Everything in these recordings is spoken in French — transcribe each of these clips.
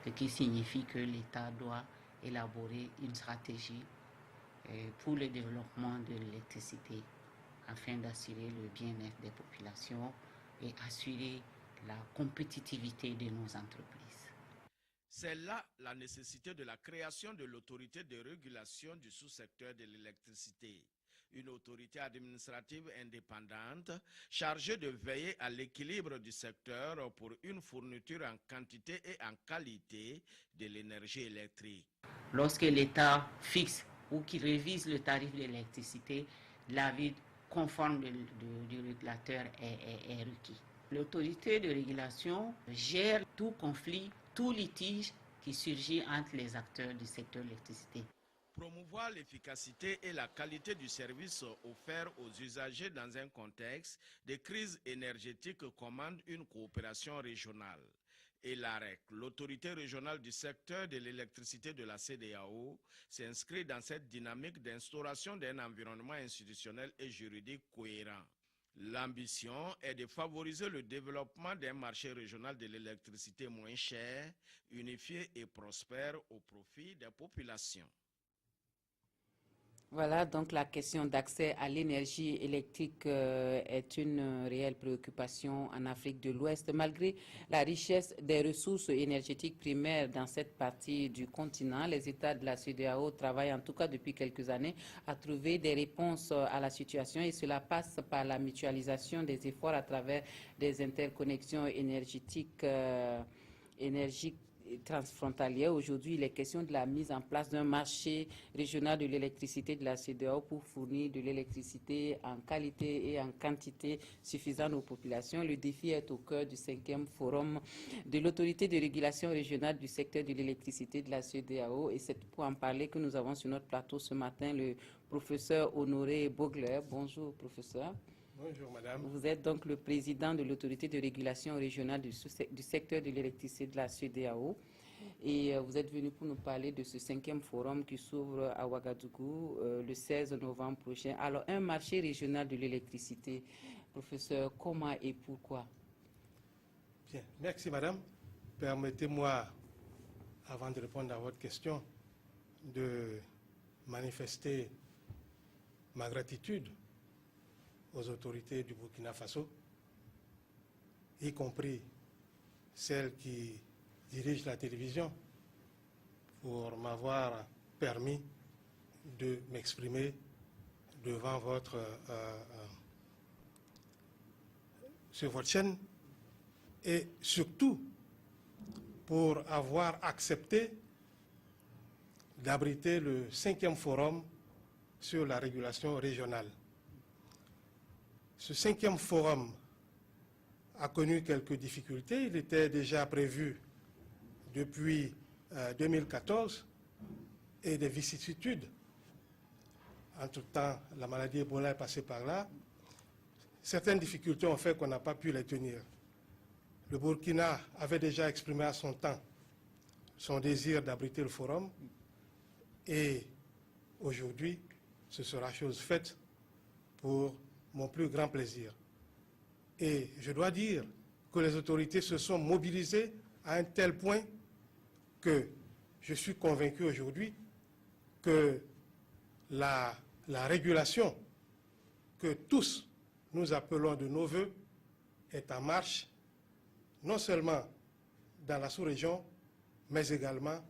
ce qui signifie que l'État doit élaborer une stratégie pour le développement de l'électricité afin d'assurer le bien-être des populations et assurer la compétitivité de nos entreprises. C'est là la nécessité de la création de l'autorité de régulation du sous-secteur de l'électricité, une autorité administrative indépendante chargée de veiller à l'équilibre du secteur pour une fourniture en quantité et en qualité de l'énergie électrique. Lorsque l'État fixe ou qu'il révise le tarif de l'électricité, l'avis conforme du régulateur est requis. L'autorité de régulation gère tout conflit, tout litige qui surgit entre les acteurs du secteur de l'électricité. Promouvoir l'efficacité et la qualité du service offert aux usagers dans un contexte de crise énergétique commande une coopération régionale. Et l'AREC, l'autorité régionale du secteur de l'électricité de la CEDEAO, s'inscrit dans cette dynamique d'instauration d'un environnement institutionnel et juridique cohérent. L'ambition est de favoriser le développement d'un marché régional de l'électricité moins cher, unifié et prospère au profit des populations. Voilà, donc la question d'accès à l'énergie électrique est une réelle préoccupation en Afrique de l'Ouest. Malgré la richesse des ressources énergétiques primaires dans cette partie du continent, les États de la CEDEAO travaillent en tout cas depuis quelques années à trouver des réponses à la situation et cela passe par la mutualisation des efforts à travers des interconnexions énergétiques transfrontalière. Aujourd'hui, il est question de la mise en place d'un marché régional de l'électricité de la CEDEAO pour fournir de l'électricité en qualité et en quantité suffisante aux populations. Le défi est au cœur du 5e forum de l'autorité de régulation régionale du secteur de l'électricité de la CEDEAO. Et c'est pour en parler que nous avons sur notre plateau ce matin le professeur Honoré Bogler. Bonjour, professeur. Bonjour madame. Vous êtes donc le président de l'autorité de régulation régionale du secteur de l'électricité de la CEDEAO et vous êtes venu pour nous parler de ce 5e forum qui s'ouvre à Ouagadougou le 16 novembre prochain. Alors, un marché régional de l'électricité, professeur, comment et pourquoi? Bien, merci madame. Permettez-moi, avant de répondre à votre question, de manifester ma gratitude aux autorités du Burkina Faso, y compris celles qui dirigent la télévision, pour m'avoir permis de m'exprimer devant sur votre chaîne et surtout pour avoir accepté d'abriter le 5e forum sur la régulation régionale. Ce 5e forum a connu quelques difficultés. Il était déjà prévu depuis 2014 et des vicissitudes. Entre-temps, la maladie Ebola est passée par là. Certaines difficultés ont fait qu'on n'a pas pu les tenir. Le Burkina avait déjà exprimé à son temps son désir d'abriter le forum et aujourd'hui, ce sera chose faite pour mon plus grand plaisir. Et je dois dire que les autorités se sont mobilisées à un tel point que je suis convaincu aujourd'hui que la régulation que tous nous appelons de nos voeux est en marche, non seulement dans la sous-région, mais également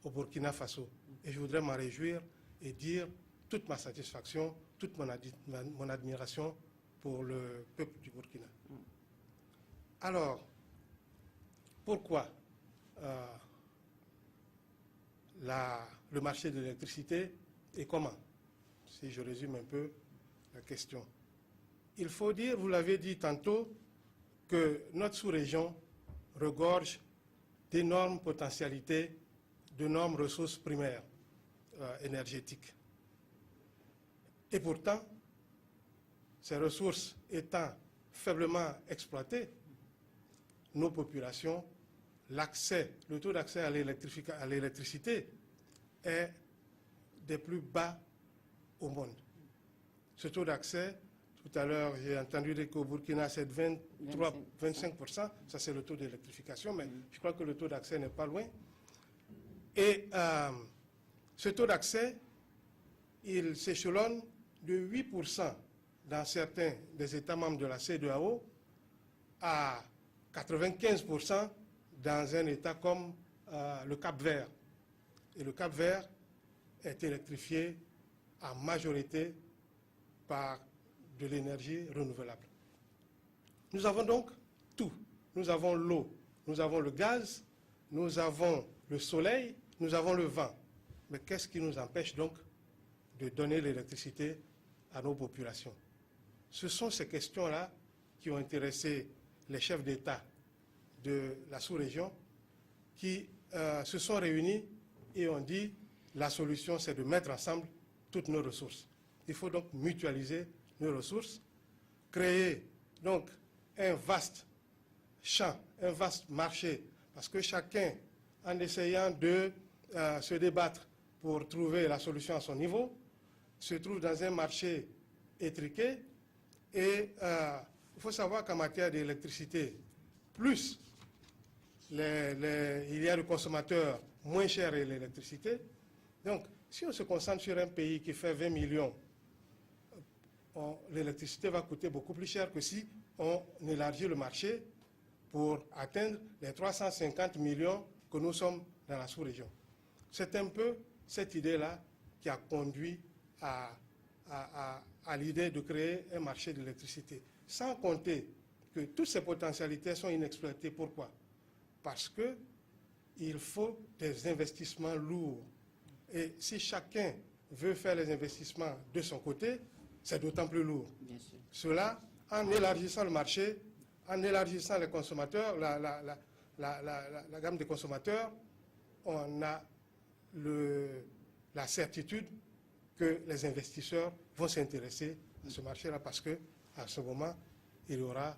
au Burkina Faso. Et je voudrais m'en réjouir et dire toute ma satisfaction, toute mon admiration pour le peuple du Burkina. Alors, pourquoi le marché de l'électricité et comment? Si je résume un peu la question. Il faut dire, vous l'avez dit tantôt, que notre sous-région regorge d'énormes potentialités, d'énormes ressources primaires énergétiques. Et pourtant, ces ressources étant faiblement exploitées, nos populations, le taux d'accès à l'électricité est des plus bas au monde. Ce taux d'accès, tout à l'heure, j'ai entendu dire qu'au Burkina, c'est de 25%, ça c'est le taux d'électrification, mais je crois que le taux d'accès n'est pas loin. Et ce taux d'accès, il s'échelonne de 8% dans certains des États membres de la CEDEAO à 95% dans un État comme le Cap-Vert. Et le Cap-Vert est électrifié en majorité par de l'énergie renouvelable. Nous avons donc tout. Nous avons l'eau, nous avons le gaz, nous avons le soleil, nous avons le vent. Mais qu'est-ce qui nous empêche donc de donner l'électricité à nos populations? Ce sont ces questions-là qui ont intéressé les chefs d'État de la sous-région qui se sont réunis et ont dit la solution c'est de mettre ensemble toutes nos ressources. Il faut donc mutualiser nos ressources, créer donc un vaste champ, un vaste marché, parce que chacun, en essayant de se débattre pour trouver la solution à son niveau, se trouve dans un marché étriqué. Et il faut savoir qu'en matière d'électricité, plus il y a de consommateurs, moins cher est l'électricité. Donc, si on se concentre sur un pays qui fait 20 millions, l'électricité va coûter beaucoup plus cher que si on élargit le marché pour atteindre les 350 millions que nous sommes dans la sous-région. C'est un peu cette idée-là qui a conduit à l'idée de créer un marché de l'électricité. Sans compter que toutes ces potentialités sont inexploitées. Pourquoi? Parce qu'il faut des investissements lourds. Et si chacun veut faire les investissements de son côté, c'est d'autant plus lourd. Bien sûr. Cela, en élargissant le marché, en élargissant les consommateurs, la gamme des consommateurs, on a la certitude que les investisseurs vont s'intéresser à ce marché-là parce qu'à ce moment, il y aura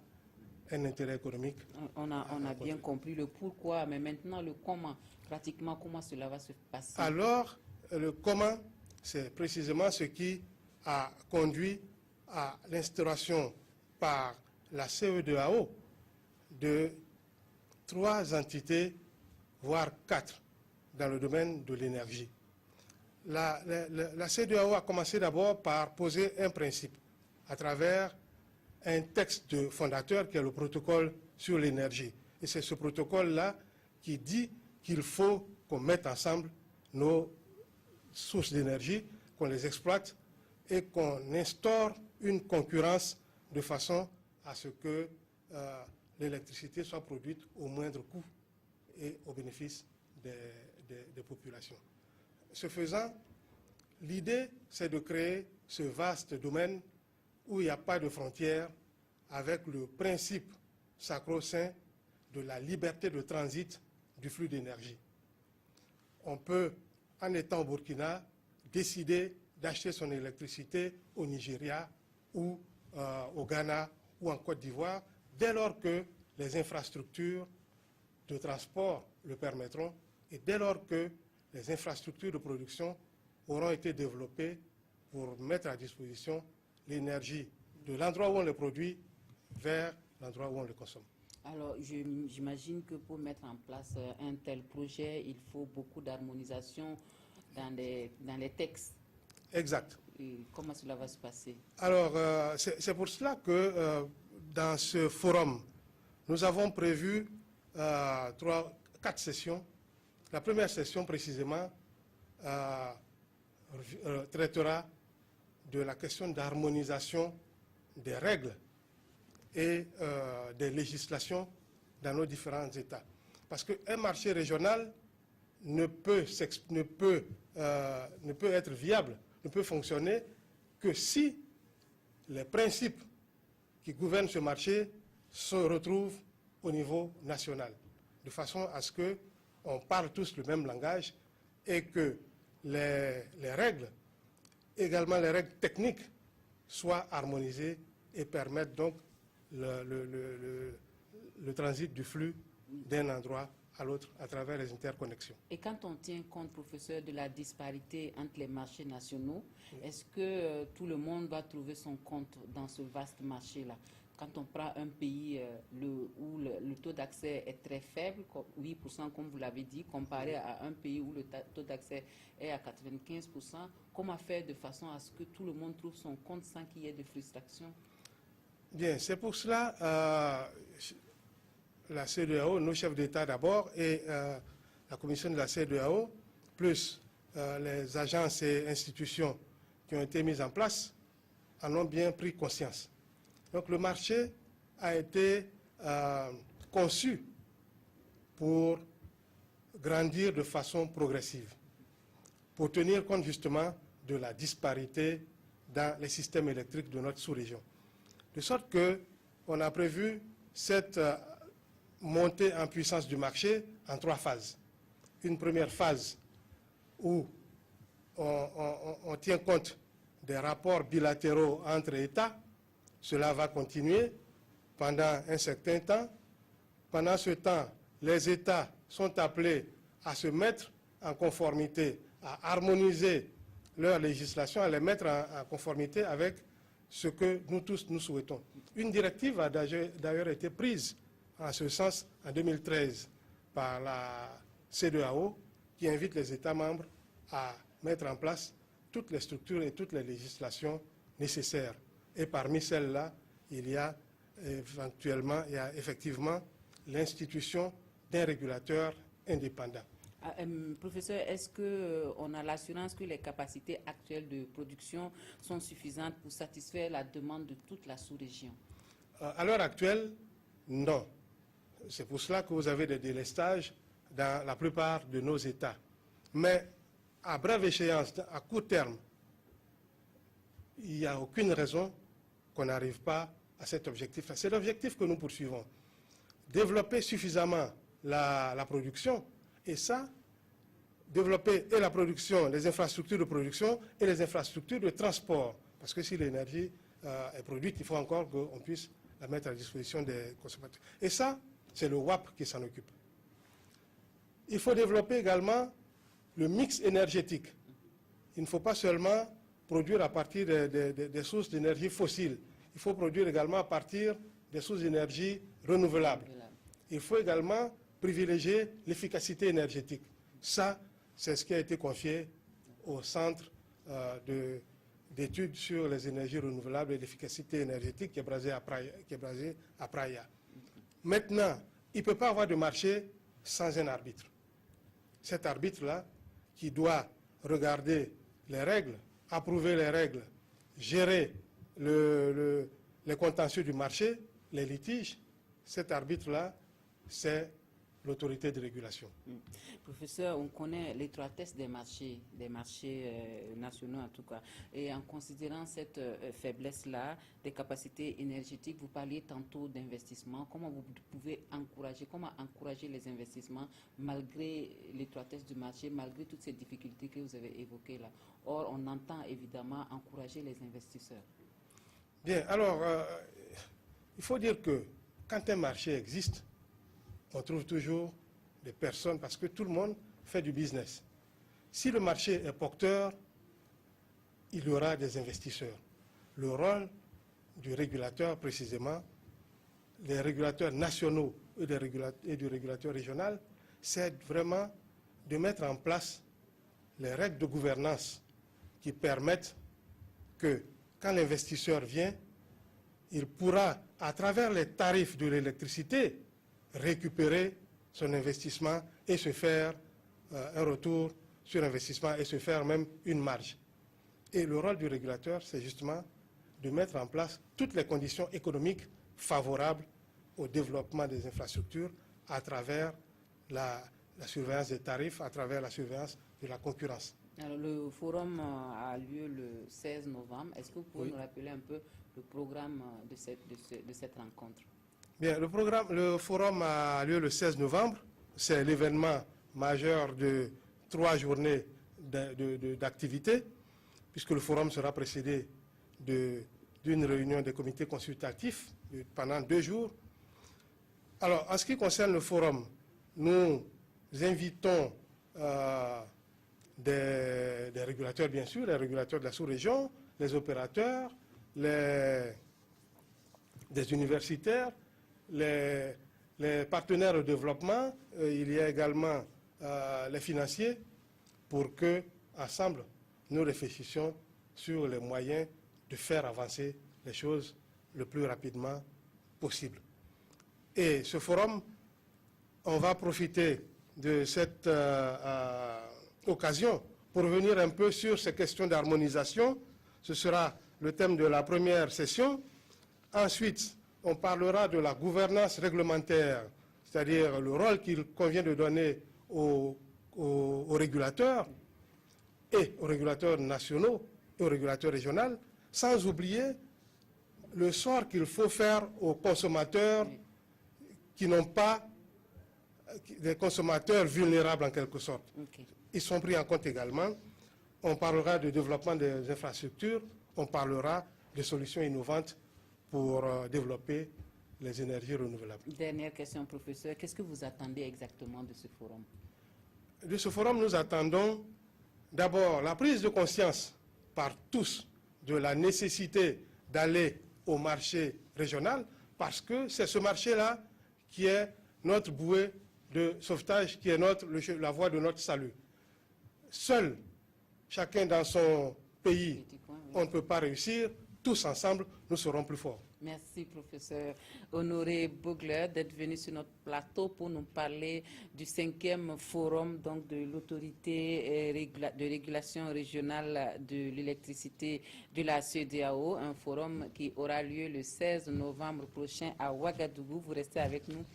un intérêt économique. On a bien compris le pourquoi, mais maintenant le comment, pratiquement comment cela va se passer. Alors, le comment, c'est précisément ce qui a conduit à l'instauration par la CEDEAO de 3 entités, voire 4, dans le domaine de l'énergie. La CEDEAO a commencé d'abord par poser un principe à travers un texte fondateur qui est le protocole sur l'énergie. Et c'est ce protocole-là qui dit qu'il faut qu'on mette ensemble nos sources d'énergie, qu'on les exploite et qu'on instaure une concurrence de façon à ce que l'électricité soit produite au moindre coût et au bénéfice des populations. Ce faisant, l'idée, c'est de créer ce vaste domaine où il n'y a pas de frontières avec le principe sacro-saint de la liberté de transit du flux d'énergie. On peut, en étant au Burkina, décider d'acheter son électricité au Nigeria ou au Ghana ou en Côte d'Ivoire, dès lors que les infrastructures de transport le permettront et dès lors que les infrastructures de production auront été développées pour mettre à disposition l'énergie de l'endroit où on le produit vers l'endroit où on le consomme. Alors, j'imagine que pour mettre en place un tel projet, il faut beaucoup d'harmonisation dans les textes. Exact. Et comment cela va se passer? Alors, c'est pour cela que dans ce forum, nous avons prévu 4 sessions. La première session, précisément, traitera de la question d'harmonisation des règles et des législations dans nos différents États. Parce qu'un marché régional ne peut être viable, ne peut fonctionner que si les principes qui gouvernent ce marché se retrouvent au niveau national, de façon à ce qu'on parle tous le même langage et que les règles, également les règles techniques, soient harmonisées et permettent donc le transit du flux d'un endroit à l'autre à travers les interconnexions. Et quand on tient compte, professeur, de la disparité entre les marchés nationaux, est-ce que tout le monde va trouver son compte dans ce vaste marché-là? Quand on prend un pays où le taux d'accès est très faible, 8% comme vous l'avez dit, comparé à un pays où le taux d'accès est à 95%, comment faire de façon à ce que tout le monde trouve son compte sans qu'il y ait de frustration? Bien, c'est pour cela la CEDEAO, nos chefs d'État d'abord, et la commission de la CEDEAO, plus les agences et institutions qui ont été mises en place, en ont bien pris conscience. Donc le marché a été conçu pour grandir de façon progressive, pour tenir compte justement de la disparité dans les systèmes électriques de notre sous-région. De sorte qu'on a prévu cette montée en puissance du marché en 3 phases. Une première phase où on tient compte des rapports bilatéraux entre États. Cela va continuer pendant un certain temps. Pendant ce temps, les États sont appelés à se mettre en conformité, à harmoniser leur législation, à les mettre en conformité avec ce que nous tous nous souhaitons. Une directive a d'ailleurs été prise en ce sens en 2013 par la CEDEAO qui invite les États membres à mettre en place toutes les structures et toutes les législations nécessaires. Et parmi celles-là, il y a effectivement l'institution d'un régulateur indépendant. Professeur, est-ce qu'on a l'assurance que les capacités actuelles de production sont suffisantes pour satisfaire la demande de toute la sous-région? À l'heure actuelle, non. C'est pour cela que vous avez des délestages dans la plupart de nos États. Mais à brève échéance, à court terme, il n'y a aucune raison qu'on n'arrive pas à cet objectif. C'est l'objectif que nous poursuivons. Développer suffisamment la production, et ça, développer et la production, les infrastructures de production et les infrastructures de transport. Parce que si l'énergie est produite, il faut encore qu'on puisse la mettre à disposition des consommateurs. Et ça, c'est le WAP qui s'en occupe. Il faut développer également le mix énergétique. Il ne faut pas seulement produire à partir des sources d'énergie fossiles. Il faut produire également à partir des sources d'énergie renouvelables. Il faut également privilégier l'efficacité énergétique. Ça, c'est ce qui a été confié au Centre d'études sur les énergies renouvelables et l'efficacité énergétique qui est basé à Praia. Maintenant, il ne peut pas avoir de marché sans un arbitre. Cet arbitre-là, qui doit regarder les règles, approuver les règles, gérer les contentieux du marché, les litiges, cet arbitre-là, c'est l'autorité de régulation. Professeur, on connaît l'étroitesse des marchés nationaux en tout cas. Et en considérant cette faiblesse-là des capacités énergétiques, vous parliez tantôt d'investissement. Comment vous pouvez encourager les investissements malgré l'étroitesse du marché, malgré toutes ces difficultés que vous avez évoquées là? Or, on entend évidemment encourager les investisseurs. Bien, alors, il faut dire que quand un marché existe, on trouve toujours des personnes, parce que tout le monde fait du business. Si le marché est porteur, il y aura des investisseurs. Le rôle du régulateur, précisément, les régulateurs nationaux et du régulateur régional, c'est vraiment de mettre en place les règles de gouvernance qui permettent que, quand l'investisseur vient, il pourra, à travers les tarifs de l'électricité, récupérer son investissement et se faire un retour sur investissement et se faire même une marge. Et le rôle du régulateur, c'est justement de mettre en place toutes les conditions économiques favorables au développement des infrastructures à travers la surveillance des tarifs, à travers la surveillance de la concurrence. Alors, le forum a lieu le 16 novembre. Est-ce que vous pouvez nous rappeler un peu le programme de cette rencontre? Bien, le forum a lieu le 16 novembre. C'est l'événement majeur de 3 journées d'activité, puisque le forum sera précédé d'une réunion des comités consultatifs pendant 2 jours. Alors, en ce qui concerne le forum, nous invitons des régulateurs, bien sûr, les régulateurs de la sous-région, les opérateurs, les des universitaires, les partenaires au développement, il y a également les financiers, pour que, ensemble, nous réfléchissions sur les moyens de faire avancer les choses le plus rapidement possible. Et ce forum, on va profiter de cette occasion pour revenir un peu sur ces questions d'harmonisation. Ce sera le thème de la première session. Ensuite, on parlera de la gouvernance réglementaire, c'est-à-dire le rôle qu'il convient de donner aux régulateurs et aux régulateurs nationaux et aux régulateurs régionaux, sans oublier le sort qu'il faut faire aux consommateurs qui n'ont pas, des consommateurs vulnérables en quelque sorte. Okay. Ils sont pris en compte également. On parlera du développement des infrastructures, on parlera de solutions innovantes pour développer les énergies renouvelables. Dernière question, professeur. Qu'est-ce que vous attendez exactement de ce forum? De ce forum, nous attendons d'abord la prise de conscience par tous de la nécessité d'aller au marché régional, parce que c'est ce marché-là qui est notre bouée de sauvetage, qui est la voie de notre salut. Seul, chacun dans son pays, on ne peut pas réussir. Tous ensemble, nous serons plus forts. Merci, professeur Honoré Bogler, d'être venu sur notre plateau pour nous parler du 5e forum donc, de l'autorité de régulation régionale de l'électricité de la CEDEAO, un forum qui aura lieu le 16 novembre prochain à Ouagadougou. Vous restez avec nous.